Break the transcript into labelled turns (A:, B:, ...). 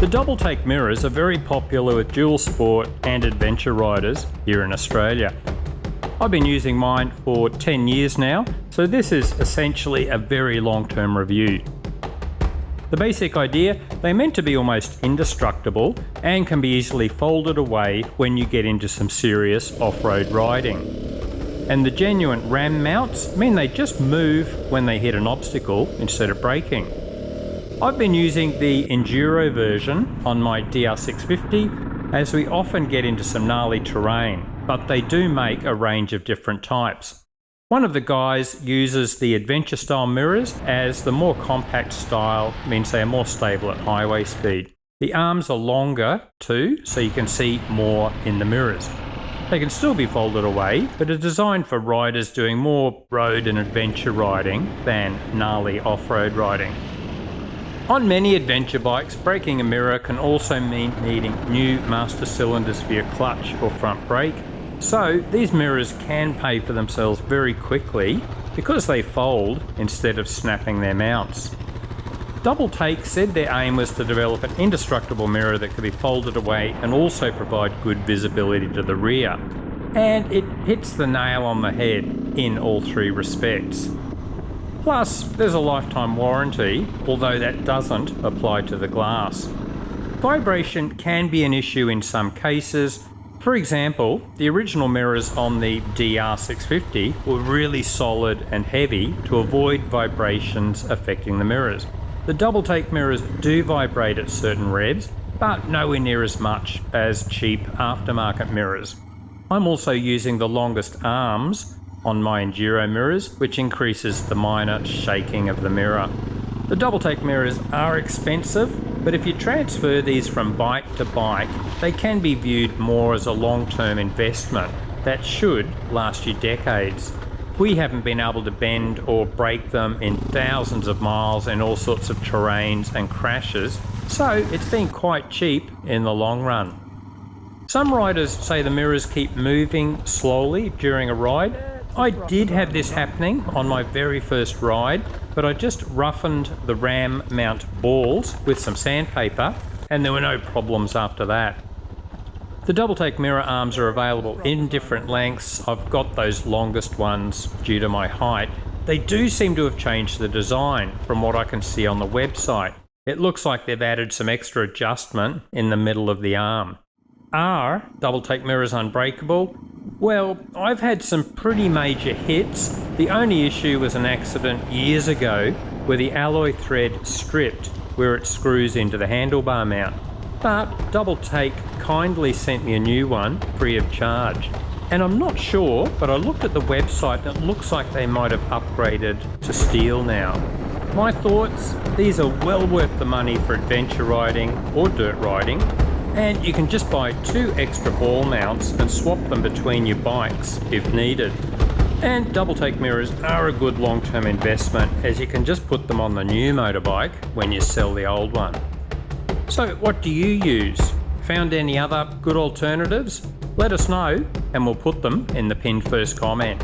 A: The Doubletake mirrors are very popular with dual sport and adventure riders here in Australia. I've been using mine for 10 years now, so this is essentially a very long-term review. The basic idea, they're meant to be almost indestructible and can be easily folded away when you get into some serious off-road riding. And the genuine ram mounts mean they just move when they hit an obstacle instead of braking. I've been using the Enduro version on my DR650 as we often get into some gnarly terrain, but they do make a range of different types. One of the guys uses the adventure style mirrors as the more compact style means they are more stable at highway speed. The arms are longer too, so you can see more in the mirrors. They can still be folded away, but are designed for riders doing more road and adventure riding than gnarly off-road riding. On many adventure bikes, breaking a mirror can also mean needing new master cylinders for your clutch or front brake, so these mirrors can pay for themselves very quickly because they fold instead of snapping their mounts. Doubletake said their aim was to develop an indestructible mirror that could be folded away and also provide good visibility to the rear, and it hits the nail on the head in all three respects. Plus, there's a lifetime warranty, although that doesn't apply to the glass. Vibration can be an issue in some cases. For example, the original mirrors on the DR650 were really solid and heavy to avoid vibrations affecting the mirrors. The Doubletake mirrors do vibrate at certain revs, but nowhere near as much as cheap aftermarket mirrors. I'm also using the longest arms on my Enduro mirrors, which increases the minor shaking of the mirror. The Doubletake mirrors are expensive, but if you transfer these from bike to bike, they can be viewed more as a long-term investment that should last you decades. We haven't been able to bend or break them in thousands of miles in all sorts of terrains and crashes, so it's been quite cheap in the long run. Some riders say the mirrors keep moving slowly during a ride. I did have this happening on my very first ride, but I just roughened the ram mount balls with some sandpaper and there were no problems after that. The Doubletake mirror arms are available in different lengths. I've got those longest ones due to my height. They do seem to have changed the design from what I can see on the website. It looks like they've added some extra adjustment in the middle of the arm. Are Doubletake mirrors unbreakable? Well, I've had some pretty major hits. The only issue was an accident years ago where the alloy thread stripped where it screws into the handlebar mount. But Doubletake kindly sent me a new one free of charge. And I'm not sure, but I looked at the website and it looks like they might have upgraded to steel now. My thoughts, these are well worth the money for adventure riding or dirt riding. And you can just buy 2 extra ball mounts and swap them between your bikes if needed. And Doubletake mirrors are a good long-term investment as you can just put them on the new motorbike when you sell the old one. So what do you use? Found any other good alternatives? Let us know and we'll put them in the pinned first comment.